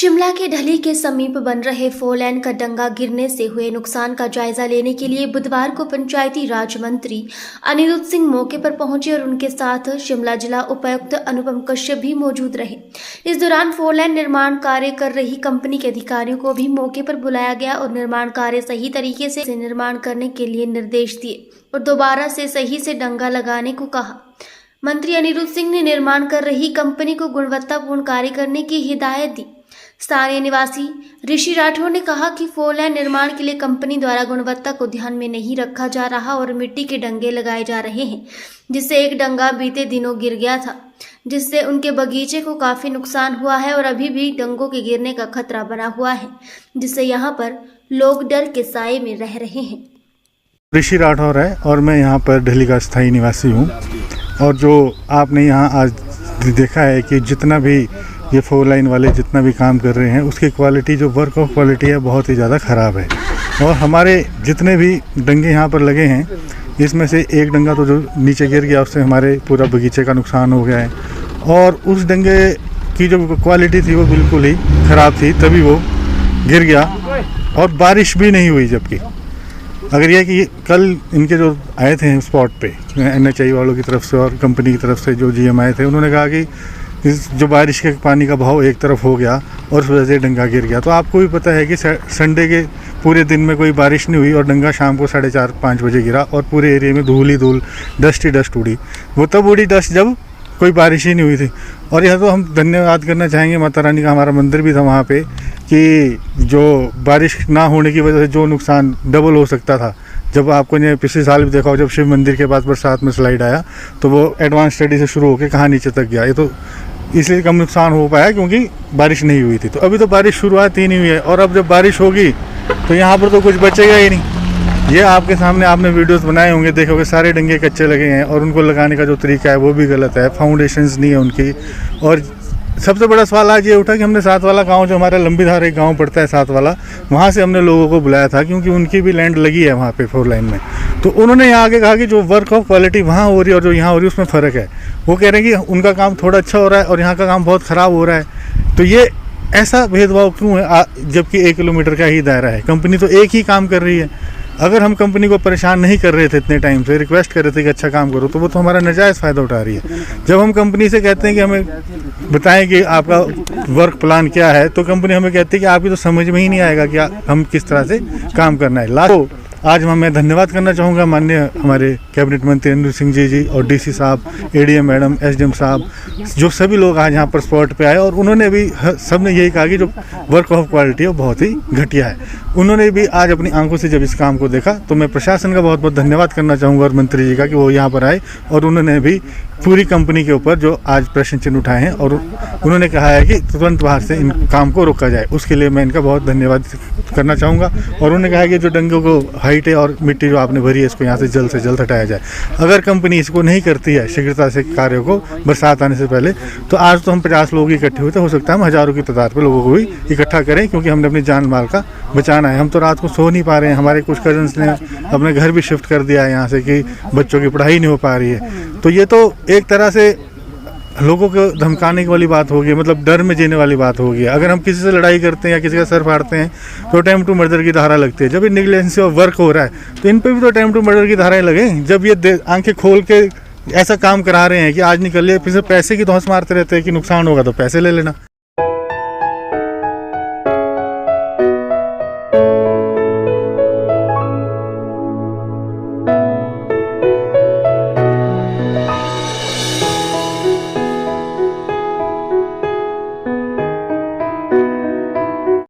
शिमला के ढली के समीप बन रहे 4 लेन का डंगा गिरने से हुए नुकसान का जायजा लेने के लिए बुधवार को पंचायती राज मंत्री अनिरुद्ध सिंह मौके पर पहुंचे और उनके साथ शिमला जिला उपायुक्त अनुपम कश्यप भी मौजूद रहे। इस दौरान 4 लेन निर्माण कार्य कर रही कंपनी के अधिकारियों को भी मौके पर बुलाया गया और निर्माण कार्य सही तरीके से निर्माण करने के लिए निर्देश दिए और दोबारा से सही से डंगा लगाने को कहा। मंत्री अनिरुद्ध सिंह ने निर्माण कर रही कंपनी को गुणवत्तापूर्ण कार्य करने की हिदायत दी। स्थानीय निवासी ऋषि राठौर ने कहा कि 4 लेन निर्माण के लिए कंपनी द्वारा गुणवत्ता को ध्यान में नहीं रखा जा रहा और मिट्टी के डंगे लगाए जा रहे हैं, जिससे एक डंगा बीते दिनों गिर गया था, जिससे उनके बगीचे को काफी नुकसान हुआ है और अभी भी डंगों के गिरने का खतरा बना हुआ है, जिससे यहाँ पर लोग डर के साए में रह रहे हैं। ऋषि राठौर है और मैं यहाँ पर दिल्ली का स्थायी निवासी हूँ। और जो आपने यहाँ आज देखा है कि जितना भी ये 4 लाइन वाले जितना भी काम कर रहे हैं उसकी क्वालिटी, जो वर्क ऑफ क्वालिटी है, बहुत ही ज़्यादा ख़राब है। और हमारे जितने भी डंगे यहाँ पर लगे हैं, इसमें से एक डंगा तो जो नीचे गिर गया उससे हमारे पूरा बगीचे का नुकसान हो गया है। और उस डंगे की जो क्वालिटी थी वो बिल्कुल ही ख़राब थी, तभी वो गिर गया और बारिश भी नहीं हुई। जबकि अगर यह कि कल इनके जो आए थे स्पॉट पे NHI वालों की तरफ से और कंपनी की तरफ से जो GM आए थे, उन्होंने कहा कि इस जो बारिश के पानी का बहाव एक तरफ हो गया और उस वजह से डंगा गिर गया। तो आपको भी पता है कि संडे के पूरे दिन में कोई बारिश नहीं हुई और डंगा शाम को 4:30-5 बजे गिरा और पूरे एरिया में धूल ही धूल, डस्ट ही डस्ट उड़ी। वो तब उड़ी डस्ट जब कोई बारिश ही नहीं हुई थी। और यह तो हम धन्यवाद करना चाहेंगे माता रानी का, हमारा मंदिर भी था वहाँ पे, कि जो बारिश ना होने की वजह से जो नुकसान डबल हो सकता था। जब आपको ने पिछले साल भी देखा हो, जब शिव मंदिर के पास बरसात में स्लाइड आया तो वो एडवांस स्टडी से शुरू होकर कहाँ नीचे तक गया। ये तो इसलिए कम नुकसान हो पाया क्योंकि बारिश नहीं हुई थी। तो अभी तो बारिश शुरुआत ही नहीं हुई है और अब जब बारिश होगी तो यहाँ पर तो कुछ बचेगा ही नहीं। ये आपके सामने आपने वीडियोस बनाए होंगे, देखोगे सारे डंगे कच्चे लगे हैं और उनको लगाने का जो तरीका है वो भी गलत है, फाउंडेशंस नहीं है उनकी। और सबसे बड़ा सवाल आज ये उठा कि हमने सात वाला गांव, जो हमारा लंबीधार एक गांव पड़ता है सात वाला, वहाँ से हमने लोगों को बुलाया था क्योंकि उनकी भी लैंड लगी है वहाँ पे 4 लाइन में। तो उन्होंने यहाँ आगे कहा कि जो वर्क ऑफ क्वालिटी वहाँ हो रही है और जो यहाँ हो रही है उसमें फ़र्क है। वो कह रहे हैं कि उनका काम थोड़ा अच्छा हो रहा है और यहाँ का काम बहुत ख़राब हो रहा है। तो ये ऐसा भेदभाव क्यों है, जबकि 1 किलोमीटर का ही दायरा है। कंपनी तो एक ही काम कर रही है। अगर हम कंपनी को परेशान नहीं कर रहे थे इतने टाइम से, रिक्वेस्ट कर रहे थे कि अच्छा काम करो, तो वो तो हमारा नाजायज़ फ़ायदा उठा रही है। जब हम कंपनी से कहते हैं कि हमें बताएं कि आपका वर्क प्लान क्या है, तो कंपनी हमें कहती है कि आपकी तो समझ में ही नहीं आएगा कि हम किस तरह से काम करना है। तो आज मैं धन्यवाद करना चाहूँगा माननीय हमारे कैबिनेट मंत्री अनिरुद्ध सिंह जी और DC साहब, ADM मैडम, SDM साहब, जो सभी लोग आज यहाँ पर स्पॉट पे आए और उन्होंने भी सब ने यही कहा कि जो वर्क ऑफ क्वालिटी है वो बहुत ही घटिया है। उन्होंने भी आज अपनी आंखों से जब इस काम को देखा, तो मैं प्रशासन का बहुत बहुत धन्यवाद करना चाहूँगा और मंत्री जी का कि वो यहाँ पर आए और उन्होंने भी पूरी कंपनी के ऊपर जो आज प्रश्न चिन्ह उठाए हैं और उन्होंने कहा है कि तुरंत बाहर से इन काम को रोका जाए। उसके लिए मैं इनका बहुत धन्यवाद करना चाहूँगा। और उन्होंने कहा कि जो डंगों को हाइट है और मिट्टी जो आपने भरी है, इसको यहाँ से जल्द हटाया जाए। अगर कंपनी इसको नहीं करती है शीघ्रता से कार्य को बरसात आने से पहले, तो आज तो हम 50 लोग इकट्ठे हुए थे, हो सकता है हम हज़ारों की तादाद पर लोगों को भी इकट्ठा करें, क्योंकि हमने अपनी जान माल का बचाना है। हम तो रात को सो नहीं पा रहे हैं। हमारे कुछ कजन्स ने अपने घर भी शिफ्ट कर दिया है यहाँ से कि बच्चों की पढ़ाई नहीं हो पा रही है। तो ये तो एक तरह से लोगों को धमकाने वाली बात होगी, मतलब डर में जीने वाली बात होगी। अगर हम किसी से लड़ाई करते हैं या किसी का सर फाड़ते हैं तो अटेम्प्ट टू मर्डर की धारा लगती है। जब ये नेग्लिजेंस ऑफ वर्क हो रहा है तो इन पे भी तो अटेम्प्ट टू मर्डर की धाराएं लगें। जब ये आंखें खोल के ऐसा काम करा रहे हैं कि आज निकल लिया, फिर से पैसे की धौंस मारते रहते हैं कि नुकसान होगा तो पैसे ले लेना।